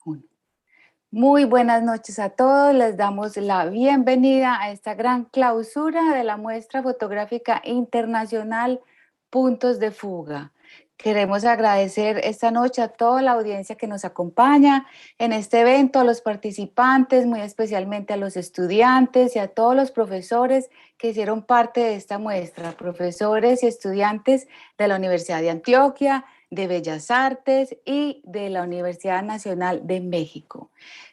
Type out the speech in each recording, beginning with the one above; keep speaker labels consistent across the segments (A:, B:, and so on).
A: Uno. Muy buenas noches a todos, les damos la bienvenida a esta gran clausura de la muestra fotográfica internacional Puntos de Fuga. Queremos agradecer esta noche a toda la audiencia que nos acompaña en este evento, a los participantes, muy especialmente a los estudiantes y a todos los profesores que hicieron parte de esta muestra, profesores y estudiantes de la Universidad de Antioquia, de Bellas Artes y de la Universidad Nacional de México.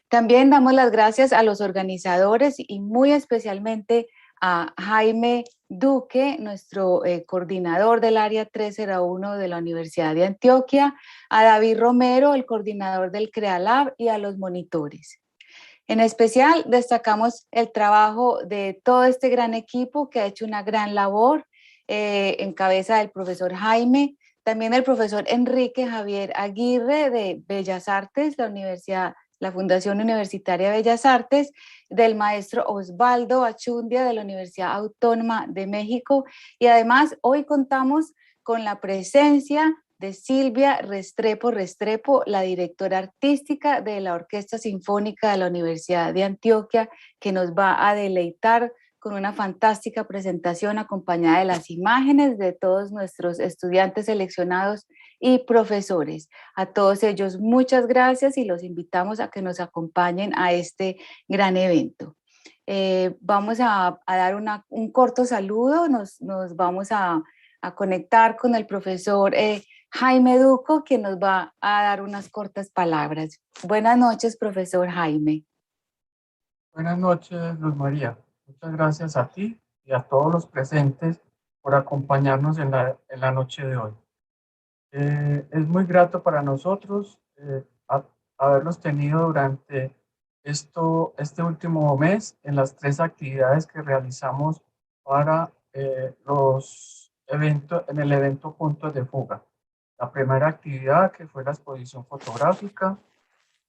A: También damos las gracias a los organizadores y muy especialmente a Jaime Duque, nuestro coordinador del área 301 de la Universidad de Antioquia, a David Romero, el coordinador del CreaLab, y a los monitores. En especial destacamos el trabajo de todo este gran equipo que ha hecho una gran labor en cabeza del profesor Jaime, también el profesor Enrique Javier Aguirre de Bellas Artes, la Fundación Universitaria Bellas Artes, del maestro Osvaldo Achundia de la Universidad Autónoma de México, y además hoy contamos con la presencia de Silvia Restrepo, la directora artística de la Orquesta Sinfónica de la Universidad de Antioquia, que nos va a deleitar con una fantástica presentación acompañada de las imágenes de todos nuestros estudiantes seleccionados y profesores. A todos ellos muchas gracias y los invitamos a que nos acompañen a este gran evento. Vamos a dar un corto saludo, nos vamos a conectar con el profesor Jaime Duco, quien nos va a dar unas cortas palabras. Buenas noches, profesor Jaime.
B: Buenas noches, Luz María. Muchas gracias a ti y a todos los presentes por acompañarnos en la noche de hoy. Es muy grato para nosotros haberlos tenido durante este último mes en las 3 actividades que realizamos para en el evento Puntos de Fuga. La primera actividad, que fue la exposición fotográfica.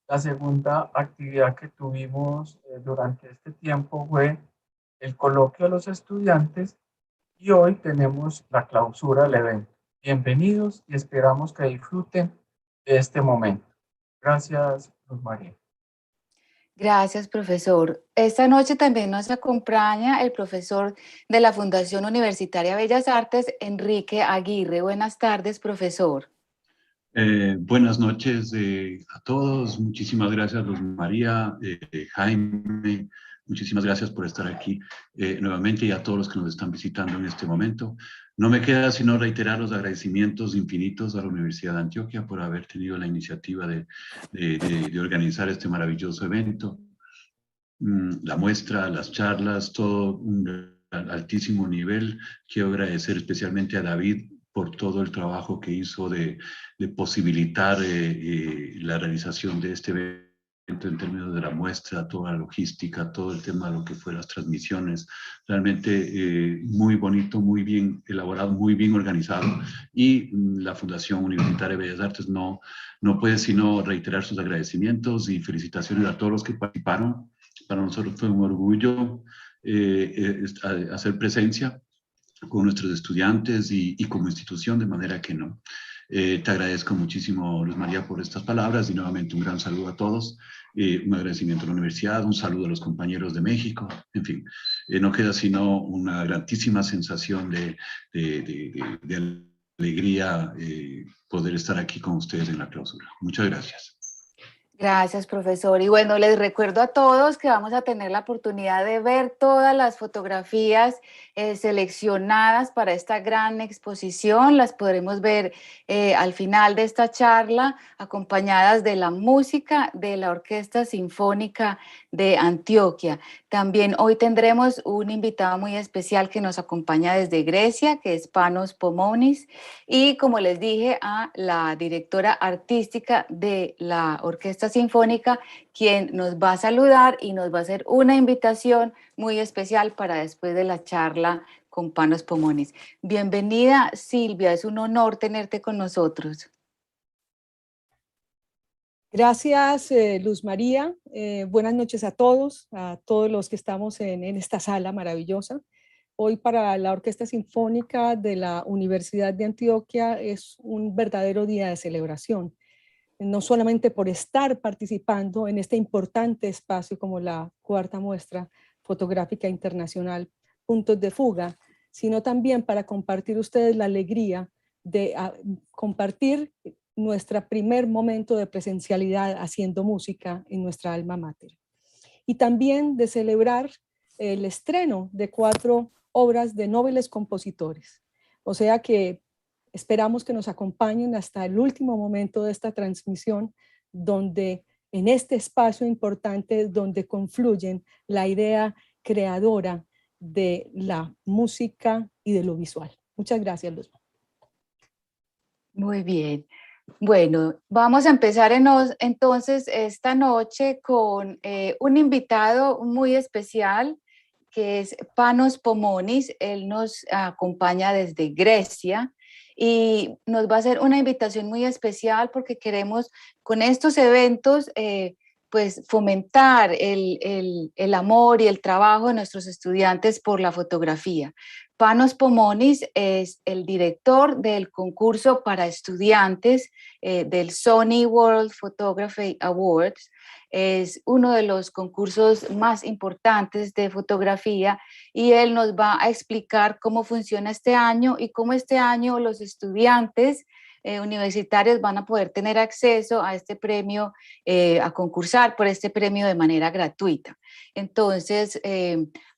B: La segunda actividad que tuvimos durante este tiempo fue el coloquio de los estudiantes, y hoy tenemos la clausura del evento. Bienvenidos y esperamos que disfruten de este momento. Gracias, Luz María.
A: Gracias, profesor. Esta noche también nos acompaña el profesor de la Fundación Universitaria Bellas Artes, Enrique Aguirre. Buenas tardes, profesor.
C: Buenas noches a todos. Muchísimas gracias, Luz María, Jaime. Muchísimas gracias por estar aquí nuevamente, y a todos los que nos están visitando en este momento. No me queda sino reiterar los agradecimientos infinitos a la Universidad de Antioquia por haber tenido la iniciativa de organizar este maravilloso evento. La muestra, las charlas, todo un altísimo nivel. Quiero agradecer especialmente a David por todo el trabajo que hizo de posibilitar la realización de este evento en términos de la muestra, toda la logística, todo el tema de lo que fue las transmisiones. Realmente muy bonito, muy bien elaborado, muy bien organizado. Y la Fundación Universitaria de Bellas Artes no puede sino reiterar sus agradecimientos y felicitaciones a todos los que participaron. Para nosotros fue un orgullo hacer presencia con nuestros estudiantes y como institución, de manera que no. Te agradezco muchísimo, Luz María, por estas palabras, y nuevamente un gran saludo a todos, un agradecimiento a la universidad, un saludo a los compañeros de México. En fin, no queda sino una grandísima sensación de alegría poder estar aquí con ustedes en la clausura. Muchas gracias.
A: Gracias, profesor. Y bueno, les recuerdo a todos que vamos a tener la oportunidad de ver todas las fotografías seleccionadas para esta gran exposición. Las podremos ver al final de esta charla, acompañadas de la música de la Orquesta Sinfónica de Antioquia. También hoy tendremos un invitado muy especial que nos acompaña desde Grecia, que es Panos Pomonis, y como les dije, a la directora artística de la Orquesta Sinfónica, quien nos va a saludar y nos va a hacer una invitación muy especial para después de la charla con Panos Pomonis. Bienvenida, Silvia, es un honor tenerte con nosotros.
D: Gracias, Luz María. Buenas noches a todos los que estamos en esta sala maravillosa. Hoy para la Orquesta Sinfónica de la Universidad de Antioquia es un verdadero día de celebración. no solamente por estar participando en este importante espacio como la cuarta muestra fotográfica internacional Puntos de Fuga, sino también para compartir ustedes la alegría de compartir nuestro primer momento de presencialidad haciendo música en nuestra alma mater. Y también de celebrar el estreno de 4 obras de nobles compositores. O sea que esperamos que nos acompañen hasta el último momento de esta transmisión, donde en este espacio importante donde confluyen la idea creadora de la música y de lo visual. Muchas gracias, Luzma.
A: Muy bien. Bueno, vamos a empezar entonces esta noche con un invitado muy especial que es Panos Pomonis. Él nos acompaña desde Grecia y nos va a hacer una invitación muy especial porque queremos con estos eventos pues fomentar el amor y el trabajo de nuestros estudiantes por la fotografía. Panos Pomonis es el director del concurso para estudiantes del Sony World Photography Awards. Es uno de los concursos más importantes de fotografía y él nos va a explicar cómo funciona este año y cómo este año los estudiantes universitarios van a poder tener acceso a este premio, a concursar por este premio de manera gratuita. Entonces,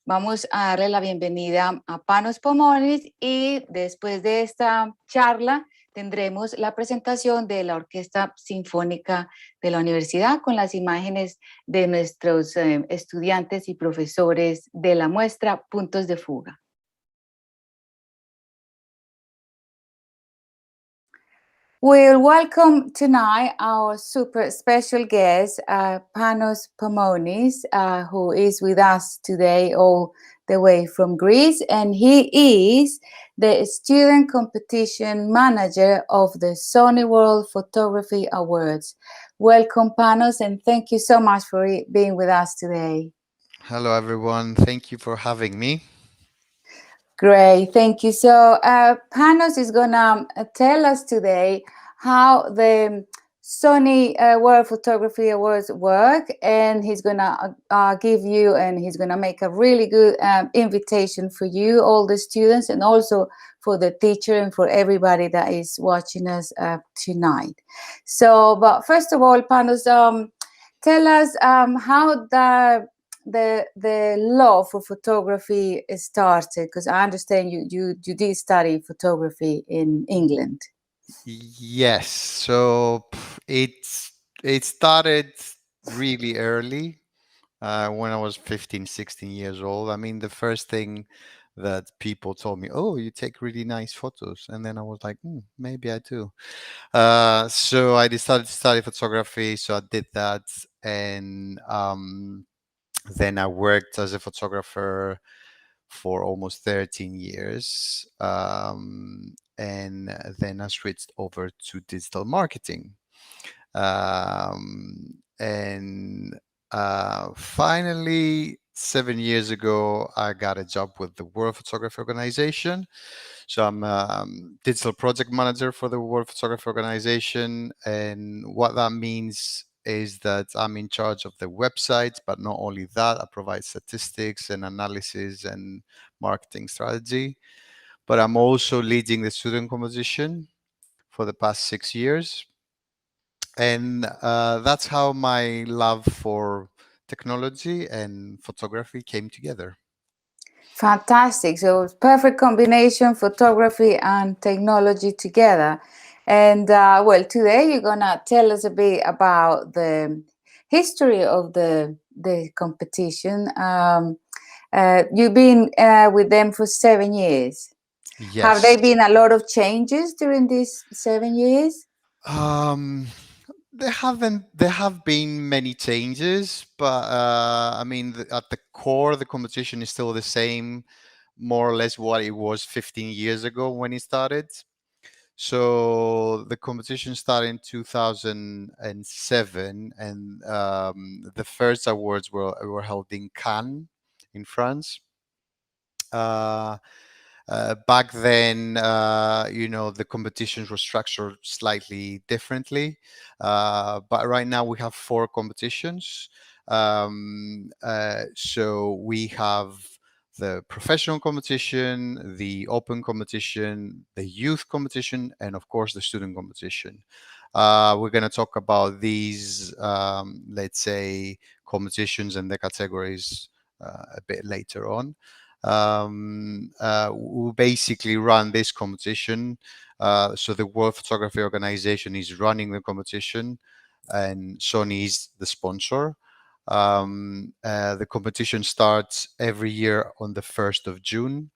A: vamos a darle la bienvenida a Panos Pomonis y después de esta charla tendremos la presentación de la Orquesta Sinfónica de la Universidad con las imágenes de nuestros estudiantes y profesores de la muestra Puntos de Fuga. We'll welcome tonight our super special guest, Panos Pomonis, who is with us today all the way from Greece, and he is the student competition manager of the Sony World Photography Awards. Welcome, Panos, and thank you so much for being with us today.
E: Hello, everyone. Thank you for having me.
A: Great, thank you. So Panos is gonna tell us today how the Sony World Photography Awards work, and he's gonna give you, and he's gonna make a really good invitation for you, all the students, and also for the teacher and for everybody that is watching us tonight. So, but first of all, Panos, tell us how the love for photography started, because I understand you did study photography in England.
E: Yes, so it started really early when I was 15, 16 years old. I mean, the first thing that people told me, oh, you take really nice photos. And then I was like, maybe I do. So I decided to study photography. So I did that. And then I worked as a photographer for almost 13 years. And then I switched over to digital marketing. And finally, 7 years ago, I got a job with the World Photography Organization. So I'm a digital project manager for the World Photography Organization. And what that means is that I'm in charge of the website, but not only that, I provide statistics and analysis and marketing strategy. But I'm also leading the student composition for the past 6 years. And that's how my love for technology and photography came together.
A: Fantastic. So perfect combination, photography and technology together. And well, today you're gonna tell us a bit about the history of the competition. You've been with them for 7 years.
E: Yes.
A: Have there been a lot of changes during these 7 years?
E: There have been many changes, but I mean, at the core, the competition is still the same, more or less what it was 15 years ago when it started. So the competition started in 2007, and the first awards were held in Cannes, in France. Back then, the competitions were structured slightly differently. But right now we have 4 competitions. So we have the professional competition, the open competition, the youth competition, and of course the student competition. We're going to talk about these, let's say, competitions and the categories a bit later on. We basically run this competition. So the World Photography Organization is running the competition, and Sony is the sponsor. The competition starts every year on the 1st of June,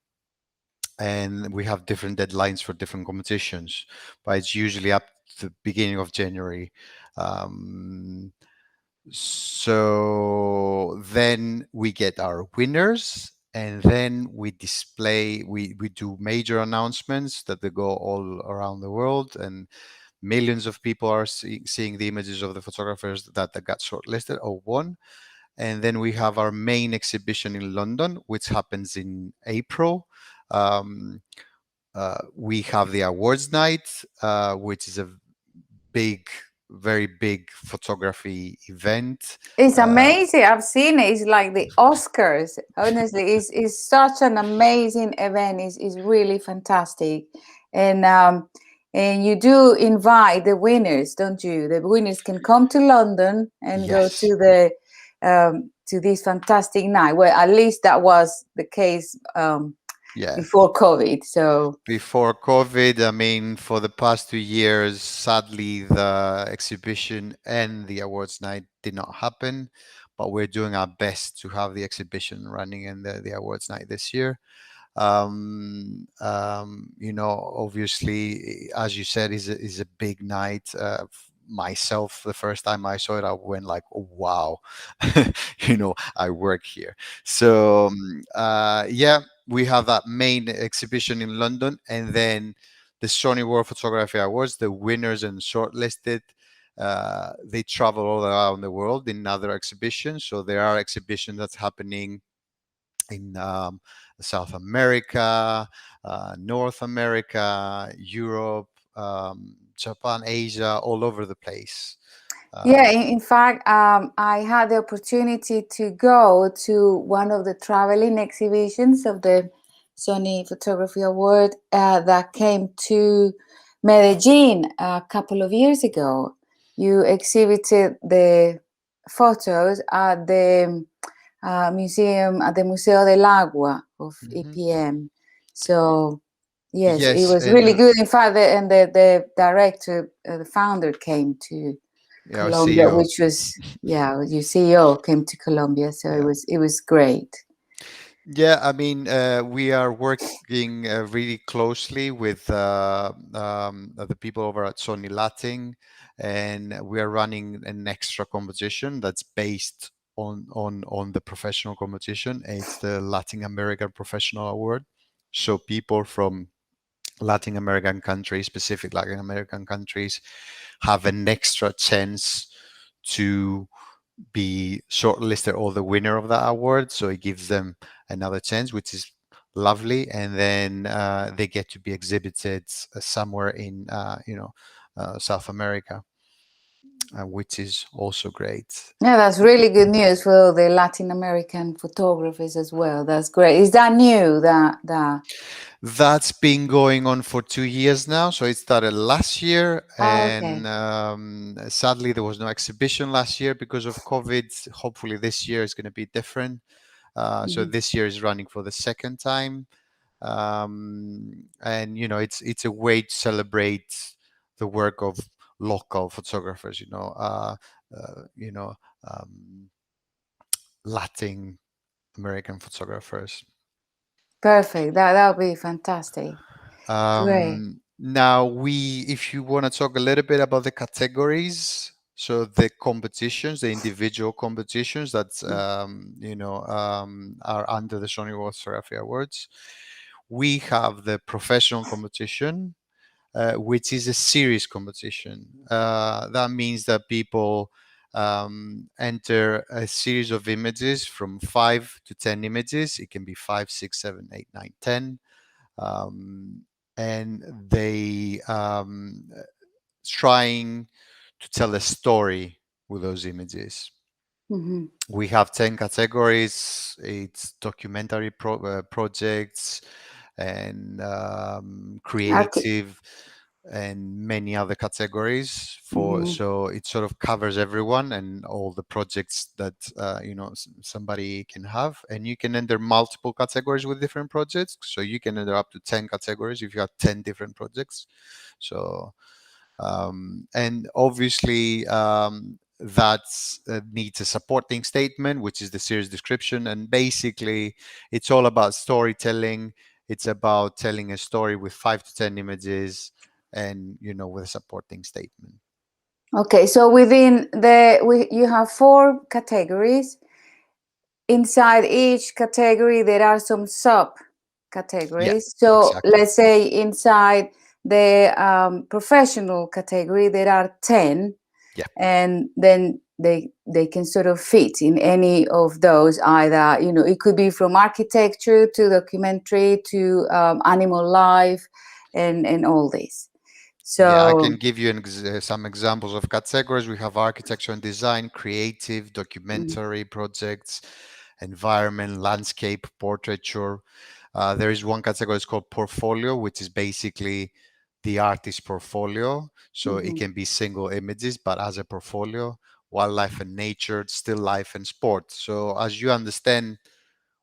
E: and we have different deadlines for different competitions, but it's usually up to the beginning of January. So then we get our winners, and then we do major announcements that they go all around the world, and millions of people are seeing the images of the photographers that got shortlisted or won. And then we have our main exhibition in London, which happens in April. We have the awards night, which is a very big photography event.
A: It's amazing. I've seen it. It's like the Oscars. Honestly, it's such an amazing event. It's really fantastic. And you do invite the winners, don't you? The winners can come to London and
E: Yes.
A: go to the to this fantastic night. Well, at least that was the case before COVID. So
E: before COVID, I mean, for the past 2 years, sadly, the exhibition and the awards night did not happen, but we're doing our best to have the exhibition running and the awards night this year. Obviously, as you said, is a big night. Myself, the first time I saw it, I went like, oh, wow, I work here. So we have that main exhibition in London, and then the Sony World Photography Awards, the winners and shortlisted, they travel all around the world in other exhibitions. So there are exhibitions that's happening in South America, North America, Europe, Japan, Asia, all over the place.
A: Yeah, in fact, I had the opportunity to go to one of the traveling exhibitions of the Sony Photography Award that came to Medellin a couple of years ago. You exhibited the photos at the museum, at the Museo del Agua of EPM. So yes, it was really good. In fact, the director, the founder came to Colombia,
E: CEO.
A: which was your CEO came to Colombia, so it was great.
E: Yeah, I mean, we are working really closely with the people over at Sony Latin, and we are running an extra competition that's based on the professional competition. It's the Latin American Professional Award. So people from Latin American countries, specific Latin American countries, have an extra chance to be shortlisted or the winner of that award. So it gives them another chance, which is lovely. And then they get to be exhibited somewhere in, South America, which is also great.
A: Yeah, that's really good news for the Latin American photographers as well. That's great. Is that new?
E: That's been going on for 2 years now. So it started last year, and sadly there was no exhibition last year because of COVID. Hopefully this year is going to be different. So this year is running for the second time, and it's a way to celebrate the work of local photographers. Latin American photographers.
A: Perfect. That would be fantastic. Great.
E: Now, if you want to talk a little bit about the categories, so the competitions, the individual competitions that are under the Sony World Photography Awards, we have the professional competition, which is a series competition. That means that people enter a series of images from 5 to 10 images. It can be 5, 6, 7, 8, 9, 10. and they trying to tell a story with those images. We have 10 categories. It's documentary projects and creative and many other categories for so it sort of covers everyone and all the projects that somebody can have, and you can enter multiple categories with different projects, so you can enter up to 10 categories if you have 10 different projects. So and obviously that needs a supporting statement, which is the series description, and basically it's all about storytelling. It's about telling a story with 5 to 10 images and with a supporting statement.
A: Okay, so within you have 4 categories. Inside each category there are some subcategories. So
E: exactly.
A: let's say inside the professional category there are 10, and then they can sort of fit in any of those. Either it could be from architecture to documentary to animal life and all this. So
E: I can give you some examples of categories. We have architecture and design, creative, documentary projects, environment, landscape, portraiture. There is one category, it's called portfolio, which is basically the artist's portfolio. So it can be single images, but as a portfolio, wildlife and nature, still life and sport. So as you understand,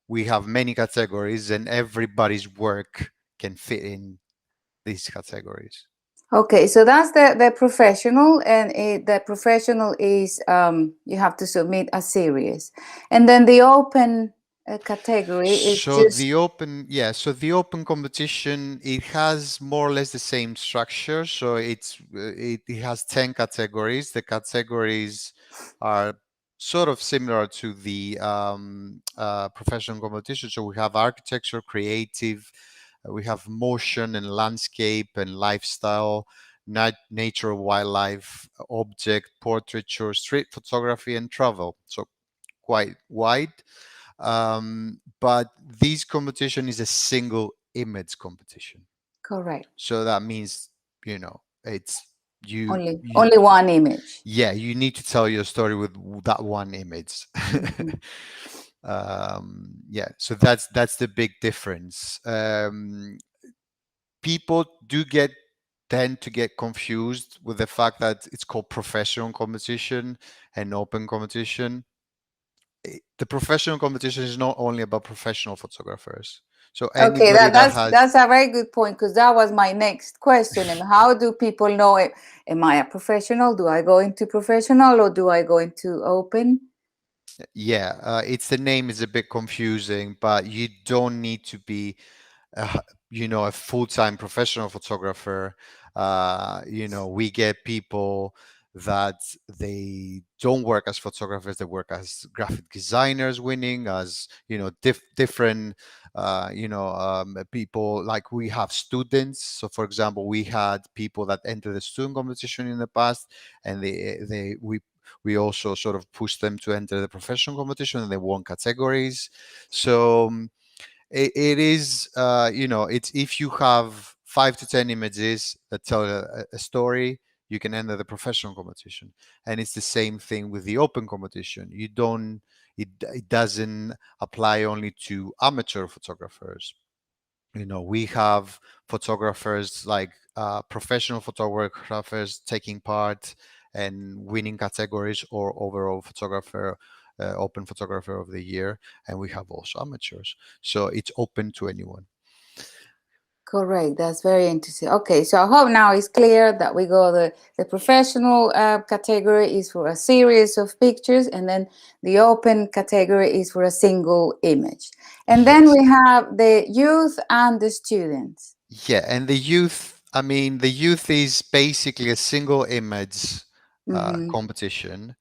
E: we have many categories and everybody's work can fit in these categories.
A: okay, so that's the professional, and the professional is you have to submit a series, and then the open category is
E: So
A: just
E: the open competition, it has more or less the same structure. So it has 10 categories. The categories are sort of similar to the professional competition. So we have architecture, creative, we have motion and landscape and lifestyle, nature, wildlife, object, portraiture, street photography, and travel. So quite wide. But this competition is a single image competition.
A: correct.
E: So that means, it's
A: Only one image.
E: Yeah, you need to tell your story with that one image. Yeah, so that's the big difference. People tend to get confused with the fact that it's called professional competition and open competition. The professional competition is not only about professional photographers. So
A: Okay,
E: anybody that has
A: that's a very good point, because that was my next question. And how do people know it? Am I a professional? Do I go into professional, or do I go into open?
E: it's the name is a bit confusing, but you don't need to be a full-time professional photographer. We get people that they don't work as photographers, they work as graphic designers, winning as different people. Like we have students, so for example we had people that entered the student competition in the past, and we also sort of pushed them to enter the professional competition, and they won categories. So it is it's if you have 5 to 10 images that tell a story, you can enter the professional competition. And it's the same thing with the open competition. It doesn't apply only to amateur photographers. We have photographers like professional photographers taking part and winning categories, or overall photographer, open photographer of the year. And we have also amateurs, so it's open to anyone.
A: Correct. That's very interesting. Okay, so I hope now it's clear that we go the professional category is for a series of pictures, and then the open category is for a single image. And then we have the youth and the students.
E: Yeah, and the youth, the youth is basically a single image competition,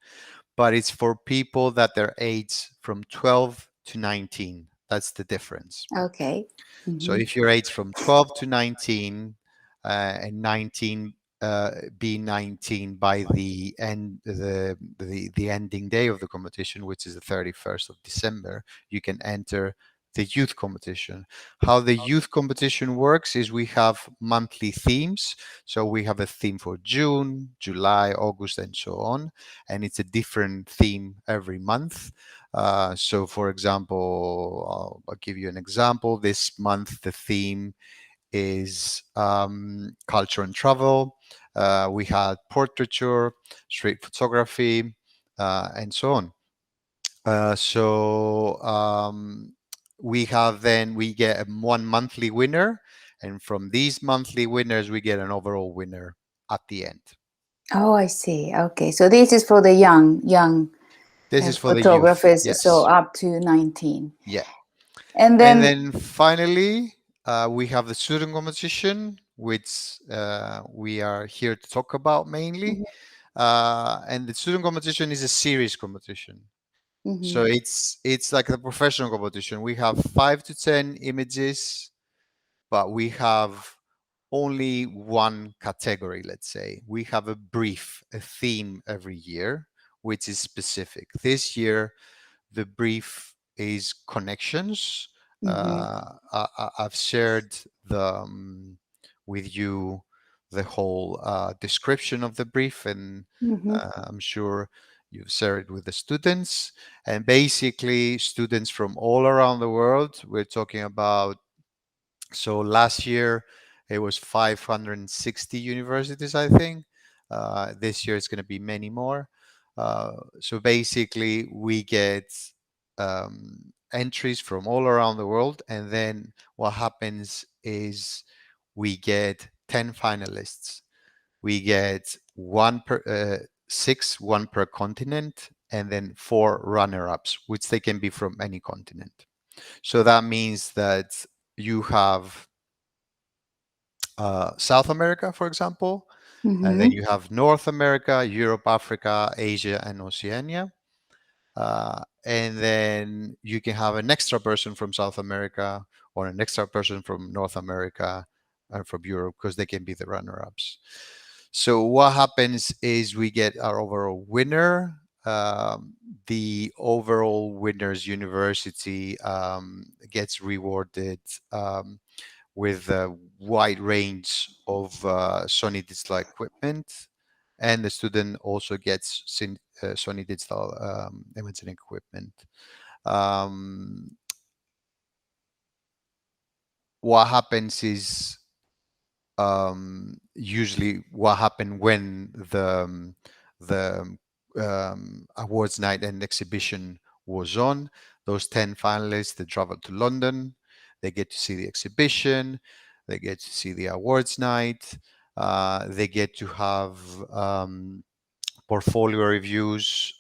E: but it's for people that their age from 12 to 19. That's the difference.
A: Okay.
E: So if you're aged from 12 to 19, and 19 be 19 by the end, the ending day of the competition, which is the 31st of December, you can enter the youth competition. How the youth competition works is we have monthly themes. So we have a theme for June, July, August, and so on. And it's a different theme every month. So for example, I'll give you an example. This month, the theme is culture and travel. We had portraiture, street photography, and so on. We get one monthly winner, and from these monthly winners, we get an overall winner at the end.
A: Oh, I see. Okay, so this is for the young
E: This is for
A: photographers,
E: the youth. Yes.
A: so up to 19.
E: Yeah.
A: And then
E: finally, we have the student competition, which we are here to talk about mainly. And the student competition is a series competition. So it's like a professional competition. We have 5 to 10 images, but we have only one category, let's say. We have a theme every year, which is specific. This year, the brief is connections. I've shared with you the whole description of the brief, and I'm sure you've shared it with the students. And basically, students from all around the world, we're talking about, so last year it was 560 universities, I think. This year it's going to be many more. So basically, we get entries from all around the world, and then what happens is we get 10 finalists. We get one per continent, and then 4 runner-ups, which they can be from any continent. So that means that you have South America, for example, and then you have North America, Europe, Africa, Asia, and Oceania. And then you can have an extra person from South America or an extra person from North America and from Europe, because they can be the runner-ups. So what happens is we get our overall winner. The overall winner's university gets rewarded with a wide range of Sony digital equipment, and the student also gets Sony digital imaging equipment. What happens is usually what happened when the awards night and exhibition was on, those 10 finalists, they travel to London, they get to see the exhibition, they get to see the awards night, they get to have portfolio reviews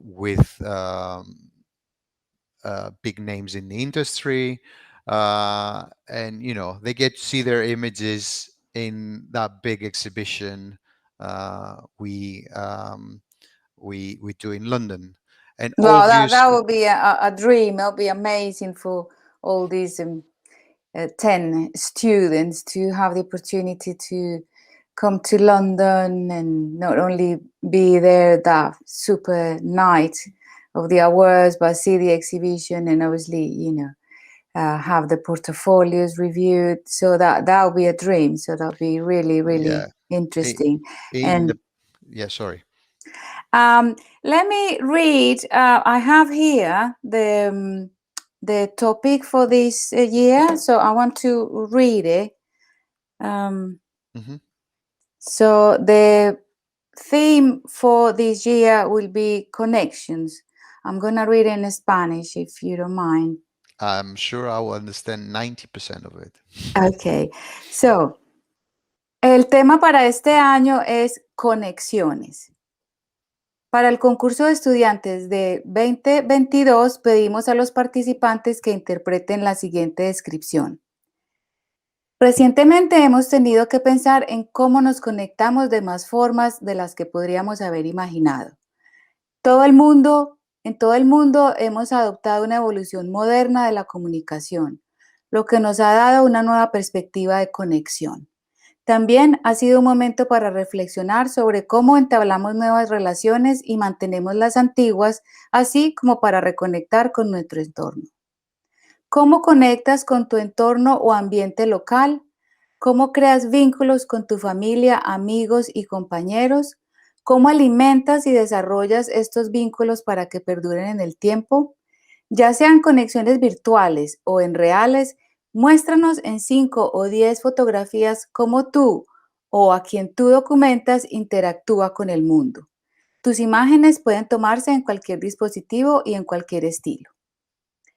E: with big names in the industry, and they get to see their images in that big exhibition we do in London. And
A: well, that would be a dream. That would be amazing for all these 10 students to have the opportunity to come to London and not only be there that super night of the awards, but see the exhibition and obviously, have the portfolios reviewed. So that would be a dream. So that would be really, really interesting.
E: Sorry.
A: Let me read. I have here the topic for this year, so I want to read it. So the theme for this year will be connections. I'm going to read it in Spanish, if you don't mind.
E: I'm sure I will understand 90% of it.
A: Okay, so el tema para este año es conexiones. Para el concurso de estudiantes de 2022 pedimos a los participantes que interpreten la siguiente descripción. Recientemente hemos tenido que pensar en cómo nos conectamos de más formas de las que podríamos haber imaginado. En todo el mundo hemos adoptado una evolución moderna de la comunicación, lo que nos ha dado una nueva perspectiva de conexión. También ha sido un momento para reflexionar sobre cómo entablamos nuevas relaciones y mantenemos las antiguas, así como para reconectar con nuestro entorno. ¿Cómo conectas con tu entorno o ambiente local? ¿Cómo creas vínculos con tu familia, amigos y compañeros? ¿Cómo alimentas y desarrollas estos vínculos para que perduren en el tiempo? Ya sean conexiones virtuales o en reales, muéstranos en 5 o 10 fotografías cómo tú o a quien tú documentas interactúa con el mundo. Tus imágenes pueden tomarse en cualquier dispositivo y en cualquier estilo.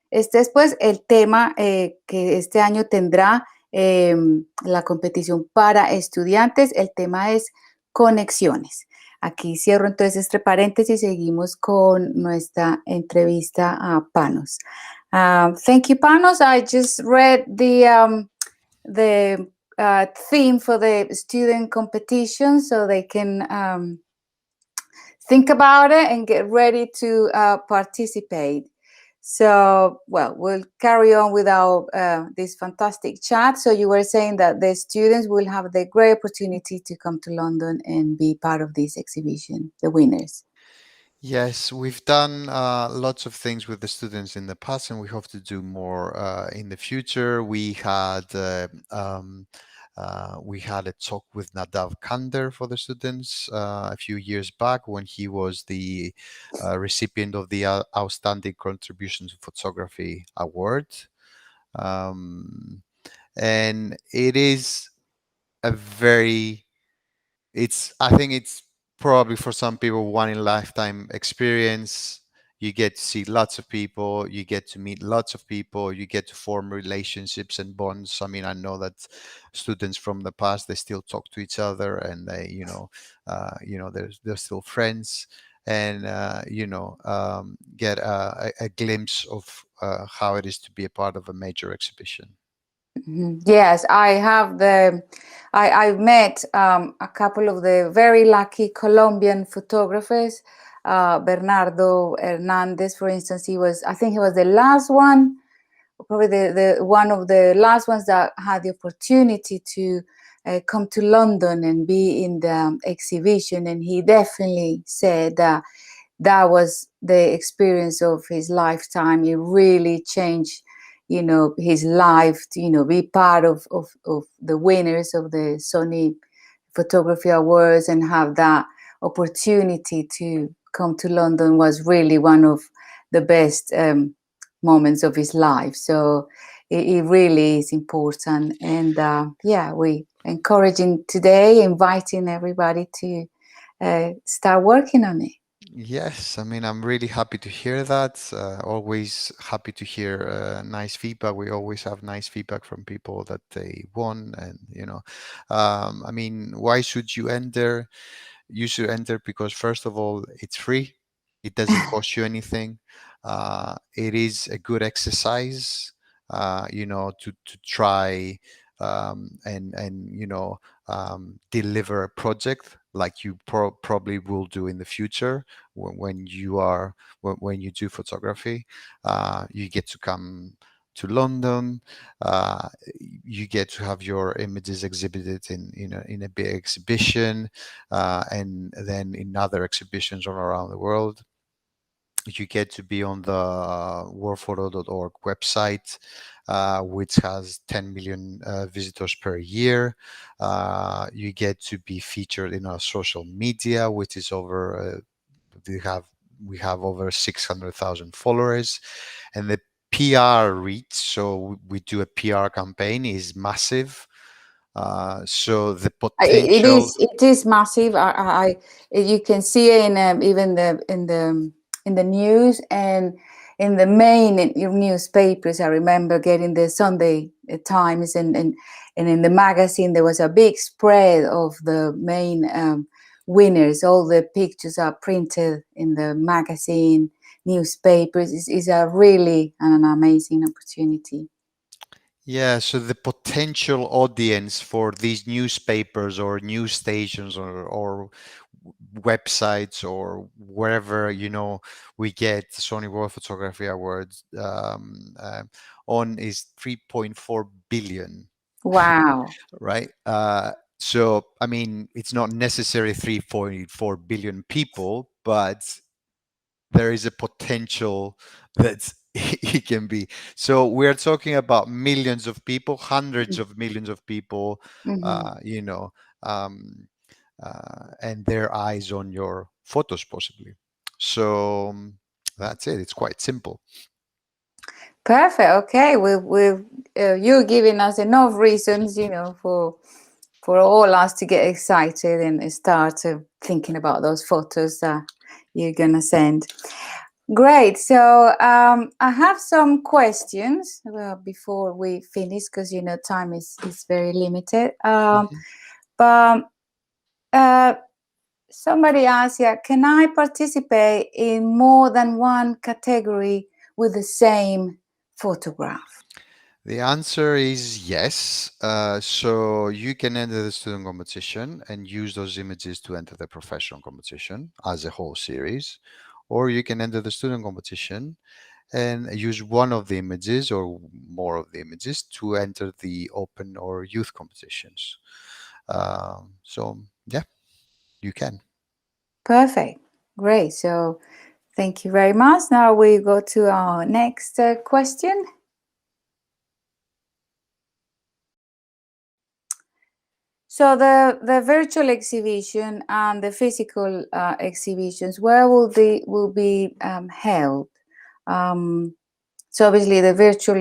A: Este es pues el tema que este año tendrá la competición para estudiantes. El tema es conexiones. Aquí cierro entonces este paréntesis y seguimos con nuestra entrevista a Panos. Thank you, Panos. I just read the theme for the student competition so they can think about it and get ready to participate. So, well, we'll carry on with our this fantastic chat. So you were saying that the students will have the great opportunity to come to London and be part of this exhibition, the winners.
E: Yes, we've done lots of things with the students in the past, and we hope to do more in the future. We had a talk with Nadav Kander for the students a few years back when he was the recipient of the Outstanding Contribution to Photography Award. And it is a very, I think it's probably for some people one in a lifetime experience. You get to see lots of people, you get to meet lots of people, you get to form relationships and bonds. I mean, I know that students from the past, they still talk to each other, and they, they're still friends, and get a glimpse of how it is to be a part of a major exhibition.
A: Yes, I've met a couple of the very lucky Colombian photographers. Bernardo Hernandez, for instance, I think he was the last one, probably the one of the last ones that had the opportunity to come to London and be in the exhibition. And he definitely said that was the experience of his lifetime. It really changed his life to be part of the winners of the Sony Photography Awards and have that opportunity to come to London was really one of the best moments of his life. So it really is important. And we encouraging today, inviting everybody to start working on it.
E: Yes, I mean, I'm really happy to hear that. Always happy to hear nice feedback. We always have nice feedback from people that they won. And, I mean, why should you enter? You should enter because, first of all, it's free. It doesn't cost you anything. It is a good exercise, to try and deliver a project like you probably will do in the future when you do photography. You get to come to London. You get to have your images exhibited in a big exhibition, and then in other exhibitions all around the world. You get to be on the worldphoto.org website, which has 10 million visitors per year. You get to be featured in our social media, which is over, we have over 600,000 followers, and the PR reach, so we do a PR campaign, is massive. So the potential,
A: it is massive. You can see it in even in the news and in the main newspapers. I remember getting the Sunday Times and in the magazine there was a big spread of the main winners. All the pictures are printed in the magazine, newspapers. Is a really an amazing opportunity.
E: yeah, so the potential audience for these newspapers or news stations or websites or wherever we get Sony World Photography Awards on is 3.4 billion.
A: Wow.
E: Right? So I mean, it's not necessarily 3.4 billion people, but there is a potential that it can be. So we're talking about millions of people, hundreds of millions of people, you know, um, and their eyes on your photos possibly. So that's it. It's quite simple.
A: Perfect. Okay, you're giving us enough reasons, for all us to get excited and start thinking about those photos that you're gonna send. Great. So I have some questions before we finish, because time is very limited. But somebody asked, yeah, can I participate in more than one category with the same photograph?
E: The answer is yes. So you can enter the student competition and use those images to enter the professional competition as a whole series, or you can enter the student competition and use one of the images or more of the images to enter the open or youth competitions. So yeah, you can.
A: Perfect. Great. So thank you very much. Now we go to our next question. So the virtual exhibition and the physical exhibitions, where will be held? So obviously the virtual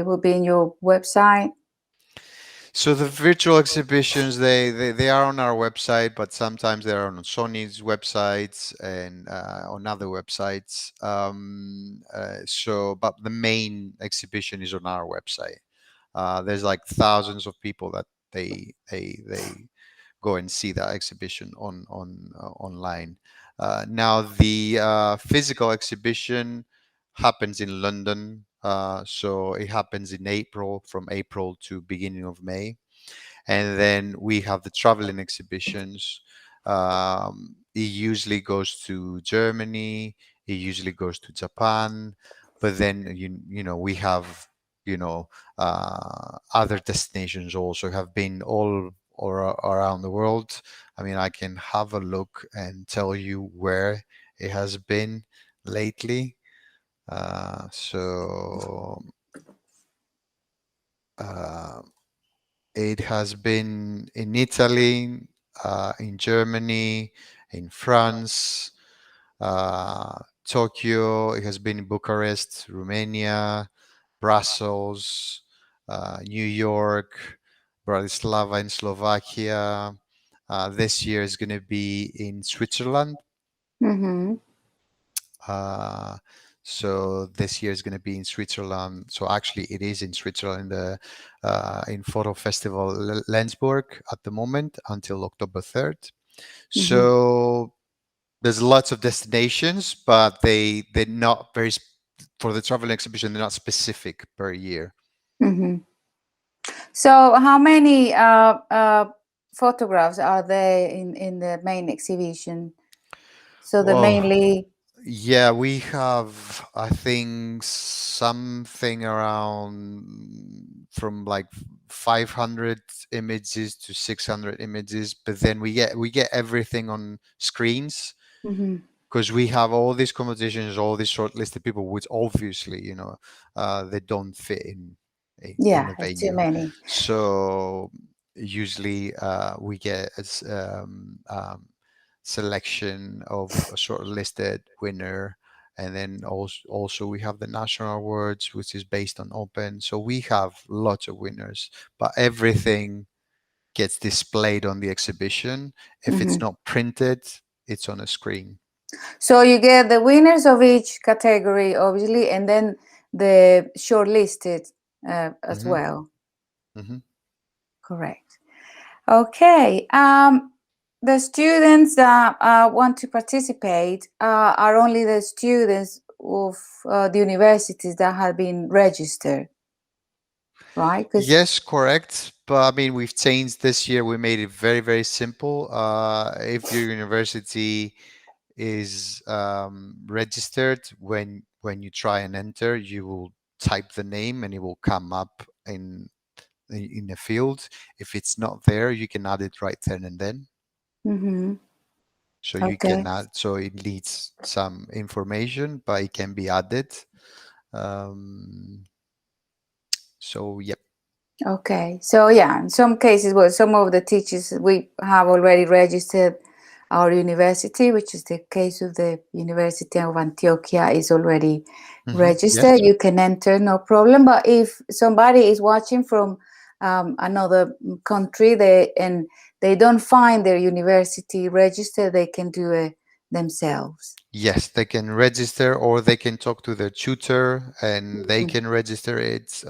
A: will be in your website.
E: So the virtual exhibitions, they are on our website, but sometimes they are on Sony's websites and on other websites. But the main exhibition is on our website. There's like thousands of people that they go and see that exhibition on online. Now the physical exhibition happens in London. So it happens in April, from April to beginning of May. And then we have the traveling exhibitions. It usually goes to Germany. It usually goes to Japan. But then, we have, other destinations also have been all around the world. I mean, I can have a look and tell you where it has been lately. It has been in Italy, in Germany, in France, Tokyo. It has been in Bucharest, Romania, Brussels, New York, Bratislava in Slovakia. This year is going to be in Switzerland.
A: Mm-hmm.
E: So this year is going to be in Switzerland. So actually, it is in Switzerland, in Photo Festival Lenzburg at the moment until October 3rd. So there's lots of destinations, but they're not very for the travel exhibition. They're not specific per year.
A: Mm-hmm. So how many photographs are there in the main exhibition? So the mainly.
E: Yeah, we have, I think, something around from like 500 images to 600 images, but then we get everything on screens because we have all these competitions, all these shortlisted people, which obviously, they don't fit in the
A: It's too
E: venue.
A: many.
E: So usually we get selection of a shortlisted winner, and then also we have the national awards, which is based on open. So we have lots of winners, but everything gets displayed on the exhibition. If it's not printed, it's on a screen.
A: So you get the winners of each category, obviously, and then the shortlisted as well. Correct. Okay. The students that want to participate are only the students of the universities that have been registered, right?
E: Yes, correct. But I mean, we've changed this year. We made it very, very simple. If your university is registered, when you try and enter, you will type the name and it will come up in a field. If it's not there, you can add it right then and then. So you can add, so it needs some information, but it can be added. So, yep.
A: Okay, so yeah, in some cases, well, some of the teachers, we have already registered our university, which is the case of the University of Antioquia is already registered.
E: Yes.
A: You can enter, no problem. But if somebody is watching from another country, and they don't find their university registered, they can do it themselves.
E: Yes, they can register, or they can talk to their tutor and they can register it.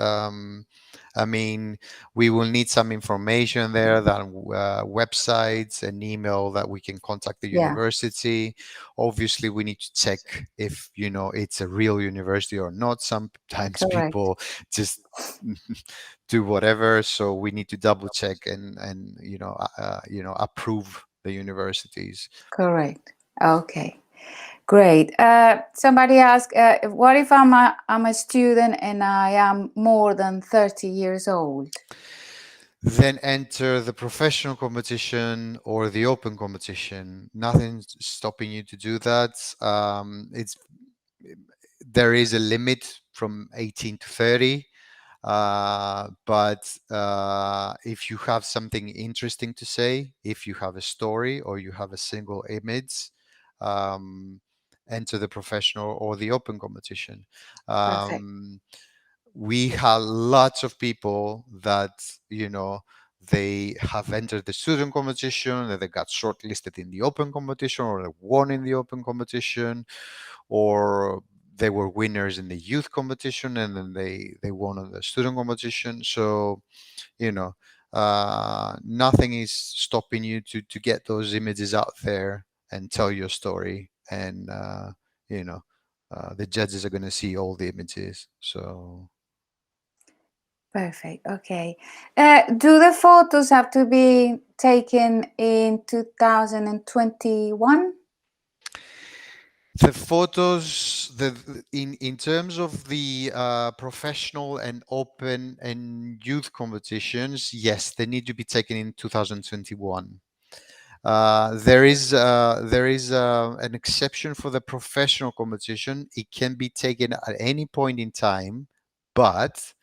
E: I mean, we will need some information there, that websites and email that we can contact the
A: Yeah.
E: university. Obviously, we need to check if, it's a real university or not. Sometimes
A: Correct.
E: people just do whatever, so we need to double check and approve the universities.
A: Correct. Okay. Great. Somebody asked, what if I'm a student and I am more than 30 years old?
E: Then enter the professional competition or the open competition. Nothing's stopping you to do that. There is a limit from 18 to 30. But if you have something interesting to say, if you have a story or you have a single image, enter the professional or the open competition.
A: Perfect.
E: We have lots of people that, they have entered the student competition, that they got shortlisted in the open competition, or they won in the open competition, or they were winners in the youth competition and then they won on the student competition. So, nothing is stopping you to get those images out there and tell your story. And, the judges are going to see all the images. So.
A: Perfect. Okay. Do the photos have to be taken in 2021?
E: The photos, in terms of the professional and open and youth competitions, yes, they need to be taken in 2021. There is an exception for the professional competition. It can be taken at any point in time, but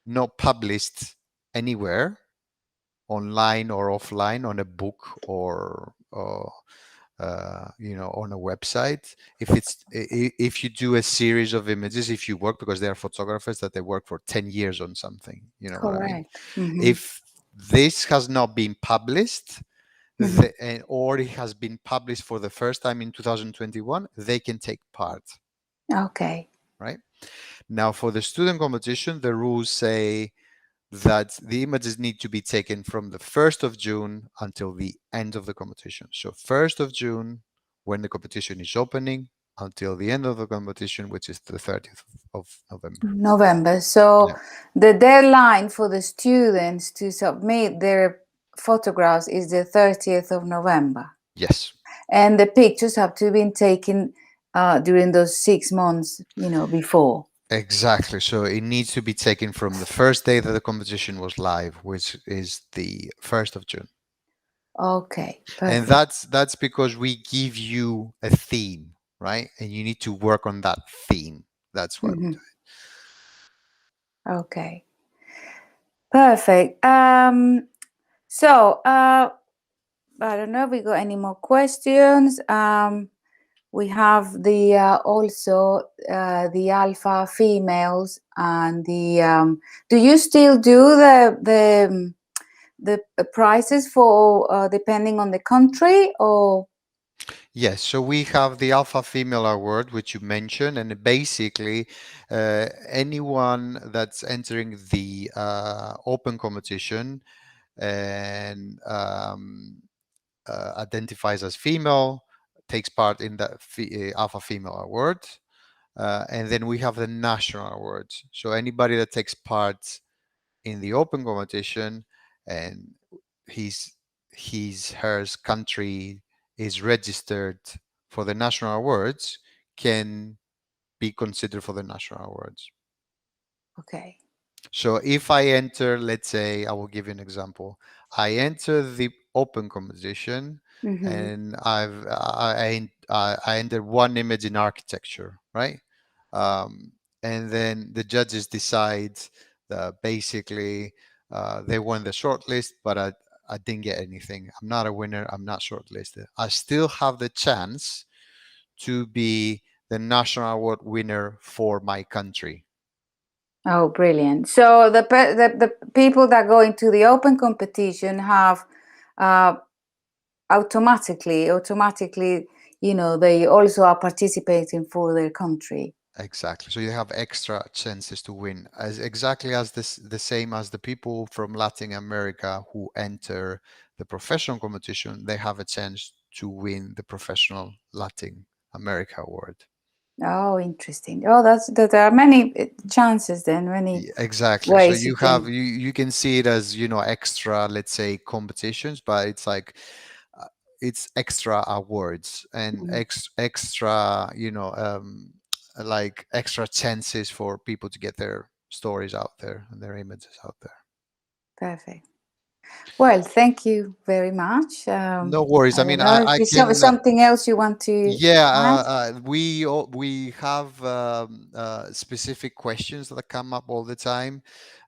E: not published anywhere, online or offline, on a book or on a website. If you do a series of images, if you work, because there are photographers that they work for 10 years on something, you know what I mean?
A: Correct.
E: If this has not been published, or it has been published for the first time in 2021, they can take part.
A: Okay.
E: Right now, for the student competition, the rules say that the images need to be taken from the 1st of June until the end of the competition. So 1st of June, when the competition is opening, until the end of the competition, which is the 30th of November.
A: So
E: Yeah.
A: the deadline for the students to submit their photographs is the 30th of November.
E: Yes.
A: And the pictures have to be taken during those 6 months, before.
E: Exactly. So it needs to be taken from the first day that the competition was live, which is the 1st of June.
A: Okay, perfect.
E: And that's because we give you a theme, right? And you need to work on that theme. That's why we do it.
A: Okay. Perfect. So I don't know if we got any more questions. We have the also the alpha females and the. Do you still do the prices for depending on the country, or?
E: Yes, so we have the Alpha Female Award, which you mentioned, and basically anyone that's entering the open competition and identifies as female takes part in the Alpha Female Award. And then we have the national awards. So anybody that takes part in the open competition and hers country is registered for the national awards can be considered for the national awards.
A: Okay.
E: So if I enter, let's say, I will give you an example. I enter the open competition and I enter one image in architecture, right? and then the judges decide that basically they won the shortlist, but I didn't get anything. I'm not a winner. I'm not shortlisted. I still have the chance to be the national award winner for my country.
A: Oh, brilliant. So the people that go into the open competition have automatically, they also are participating for their country.
E: Exactly. So you have extra chances to win, as exactly as the same as the people from Latin America who enter the professional competition. They have a chance to win the professional Latin America award.
A: Oh, interesting. Oh, there are many chances then, many
E: Exactly. So
A: ways
E: you have you can see it as, you know, extra, let's say, competitions, but it's like it's extra awards and extra, you know, like extra chances for people to get their stories out there and their images out there.
A: Perfect. Well, thank you very much.
E: No worries. I
A: don't
E: mean,
A: know if
E: I
A: there's
E: can.
A: something else you want to ask?
E: We have specific questions that come up all the time.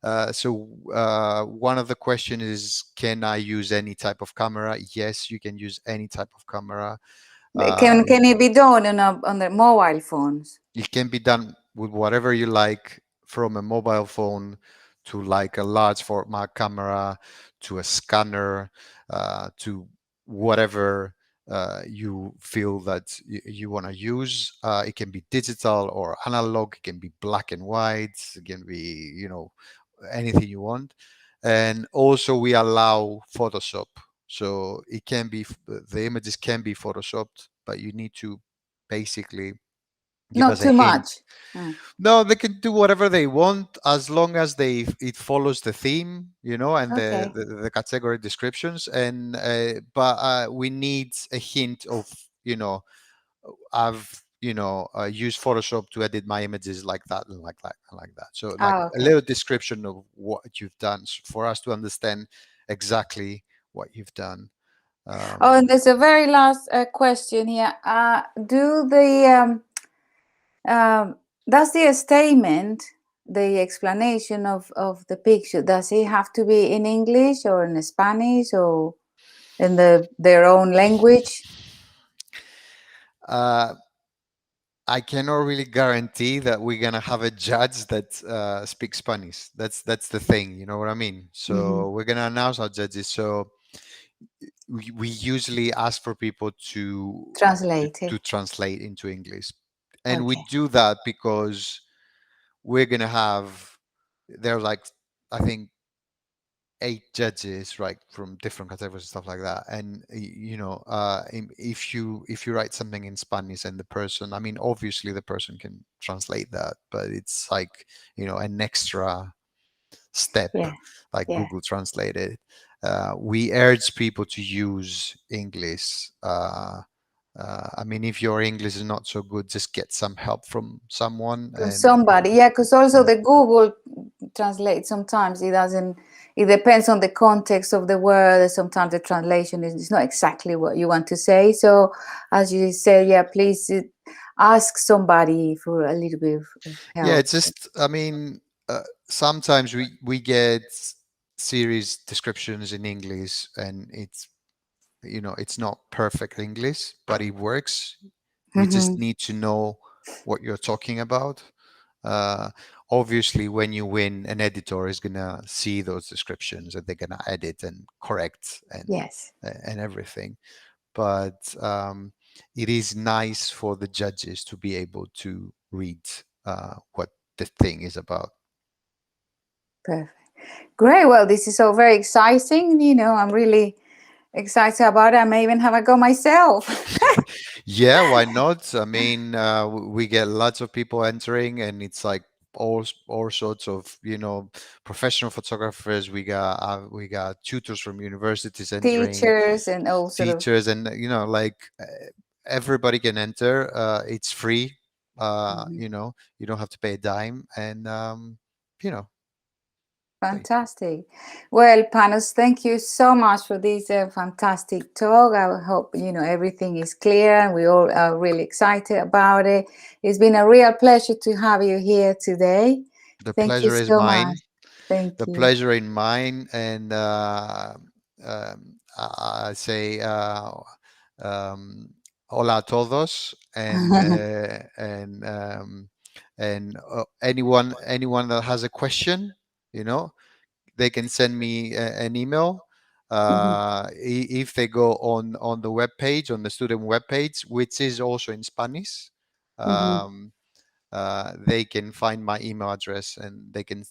E: One of the question is, can I use any type of camera? Yes, you can use any type of camera.
A: Can it be done on the mobile phones?
E: It can be done with whatever you like, from a mobile phone to like a large format camera to a scanner to whatever you feel that you want to use. It can be digital or analog. It can be black and white. It can be, you know, anything you want. And also we allow Photoshop. So it can be, the images can be Photoshopped, but you need to basically give
A: Not
E: us a
A: too
E: hint.
A: much. Oh.
E: No, they can do whatever they want as long as it follows the theme, you know, and
A: Okay.
E: the category descriptions. And but we need a hint of, you know, I've, you know, used Photoshop to edit my images like that and like that and like that. So like a
A: Okay.
E: little description of what you've done for us to understand exactly what you've done.
A: Oh, and there's a very last question here. Does the statement, the explanation of the picture, does it have to be in English or in Spanish or in their own language?
E: I cannot really guarantee that we're gonna have a judge that speaks Spanish. That's the thing, you know what I mean? So we're gonna announce our judges. So we usually ask for people to
A: Translate it.
E: translate into English, and we
A: Okay.
E: do that because we're gonna have, there's like, I think 8 judges, right, from different categories and stuff like that. And you know, if you write something in Spanish and the person, I mean, obviously the person can translate that, but it's like, you know, an extra step,
A: Yeah.
E: like
A: Yeah.
E: Google Translated. We urge people to use English. I mean, if your English is not so good, just get some help from someone.
A: From
E: And
A: somebody, yeah, because also the Google Translate, sometimes it doesn't, it depends on the context of the word. Sometimes the translation is not exactly what you want to say. So as you said, yeah, please ask somebody for a little bit of help.
E: yeah, it's just, I mean, sometimes we get series descriptions in English, and it's, you know, it's not perfect English, but it works. We just need to know what you're talking about. Uh, Obviously, when you win, an editor is gonna see those descriptions and they're gonna edit and correct
A: Yes.
E: and everything. But it is nice for the judges to be able to read what the thing is about.
A: Perfect. Great. Well, this is so very exciting. You know, I'm really excited about it. I may even have a go myself.
E: Yeah, why not? I mean, we get lots of people entering, and it's like all sorts of, you know, professional photographers. We got tutors from universities entering,
A: Teachers and all sort of.
E: teachers, and you know, like everybody can enter. It's free. You know, you don't have to pay a dime, and you know,
A: Fantastic. Well, Panos, thank you so much for this fantastic talk. I hope, everything is clear and we all are really excited about it. It's been a real pleasure to have you here today.
E: The
A: Thank
E: pleasure
A: you
E: is
A: so
E: mine.
A: much. Thank
E: The
A: you.
E: pleasure in mine, and I say hola a todos, and anyone that has a question, they can send me an email. If they go on the web page, on the student web page, which is also in Spanish, they can find my email address and they can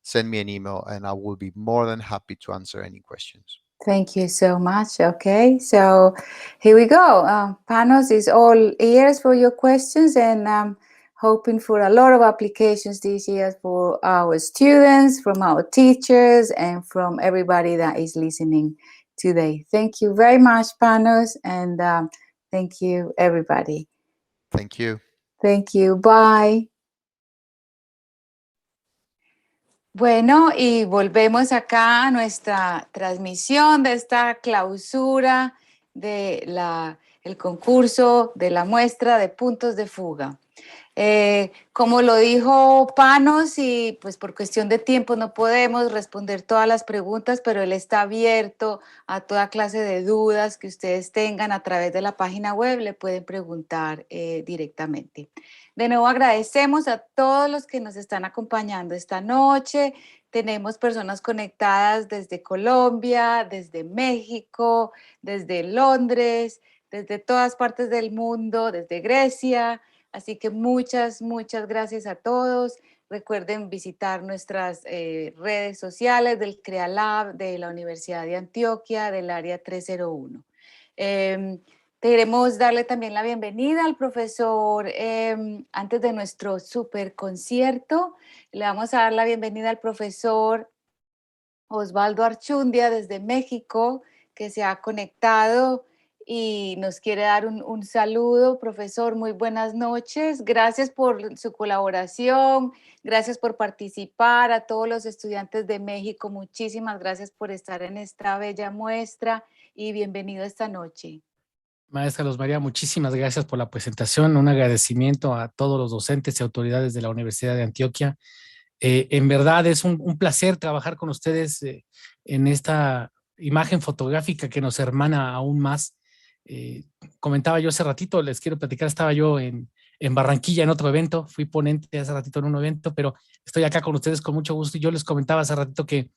E: send me an email, and I will be more than happy to answer any questions.
A: Thank you so much. Okay, so here we go. Panos is all ears for your questions, and hoping for a lot of applications this year for our students, from our teachers, and from everybody that is listening today. Thank you very much, Panos, and thank you, everybody.
E: Thank you.
A: Thank you. Bye. Bueno, y volvemos acá a nuestra transmisión de esta clausura el concurso de la muestra de puntos de fuga. Como lo dijo Panos, y pues por cuestión de tiempo no podemos responder todas las preguntas, pero él está abierto a toda clase de dudas que ustedes tengan a través de la página web, le pueden preguntar directamente. De nuevo agradecemos a todos los que nos están acompañando esta noche. Tenemos personas conectadas desde Colombia, desde México, desde Londres, desde todas partes del mundo, desde Grecia. Así que muchas gracias a todos. Recuerden visitar nuestras redes sociales del CreaLab, de la Universidad de Antioquia, del área 301. Queremos darle también la bienvenida al profesor, antes de nuestro super concierto, le vamos a dar la bienvenida al profesor Osvaldo Archundia desde México, que se ha conectado y nos quiere dar un saludo. Profesor, muy buenas noches. Gracias por su colaboración, gracias por participar. A todos los estudiantes de México, muchísimas gracias por estar en esta bella muestra y bienvenido esta noche.
F: Maestra Luz María, muchísimas gracias por la presentación. Un agradecimiento a todos los docentes y autoridades de la Universidad de Antioquia. En verdad es un placer trabajar con ustedes en esta imagen fotográfica que nos hermana aún más. Comentaba yo hace ratito, les quiero platicar, estaba yo en Barranquilla en otro evento, fui ponente hace ratito en un evento, pero estoy acá con ustedes con mucho gusto, y yo les comentaba hace ratito que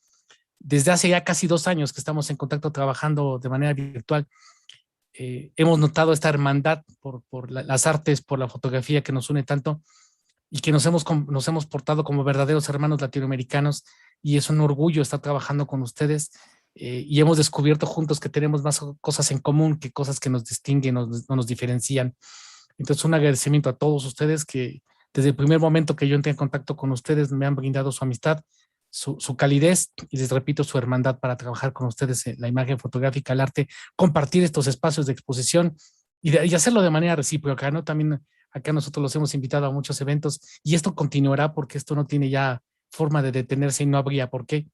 F: desde hace ya casi 2 años que estamos en contacto trabajando de manera virtual, hemos notado esta hermandad por las artes, por la fotografía que nos une tanto, y que nos hemos portado como verdaderos hermanos latinoamericanos, y es un orgullo estar trabajando con ustedes, y hemos descubierto juntos que tenemos más cosas en común que cosas que nos distinguen o no nos diferencian. Entonces, un agradecimiento a todos ustedes que desde el primer momento que yo entré en contacto con ustedes me han brindado su amistad, su calidez, y les repito, su hermandad para trabajar con ustedes en la imagen fotográfica, el arte, compartir estos espacios de exposición y hacerlo de manera recíproca, ¿no? También acá nosotros los hemos invitado a muchos eventos, y esto continuará porque esto no tiene ya forma de detenerse y no habría por qué.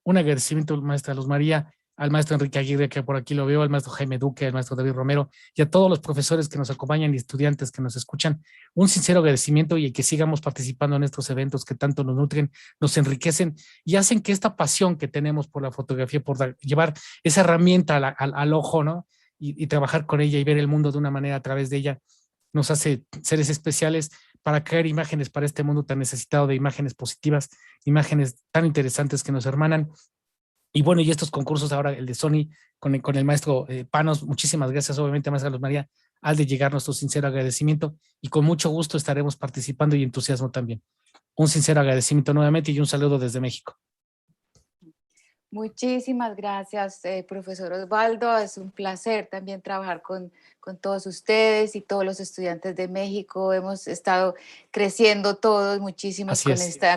F: Un agradecimiento, maestra Luz María, al maestro Enrique Aguirre, que por aquí lo veo, al maestro Jaime Duque, al maestro David Romero, y a todos los profesores que nos acompañan y estudiantes que nos escuchan. Un sincero agradecimiento, y que sigamos participando en estos eventos que tanto nos nutren, nos enriquecen y hacen que esta pasión que tenemos por la fotografía, por llevar esa herramienta al ojo, ¿no? Y trabajar con ella y ver el mundo de una manera a través de ella, nos hace seres especiales para crear imágenes para este mundo tan necesitado de imágenes positivas, imágenes tan interesantes que nos hermanan. Y bueno, y estos concursos ahora, el de Sony con el maestro Panos, muchísimas gracias, obviamente, maestra Luz María, al de llegar nuestro sincero agradecimiento, y con mucho gusto estaremos participando y entusiasmo también. Un sincero agradecimiento nuevamente y un saludo desde México.
A: Muchísimas gracias, profesor Osvaldo. Es un placer también trabajar con todos ustedes y todos los estudiantes de México. Hemos estado creciendo todos muchísimo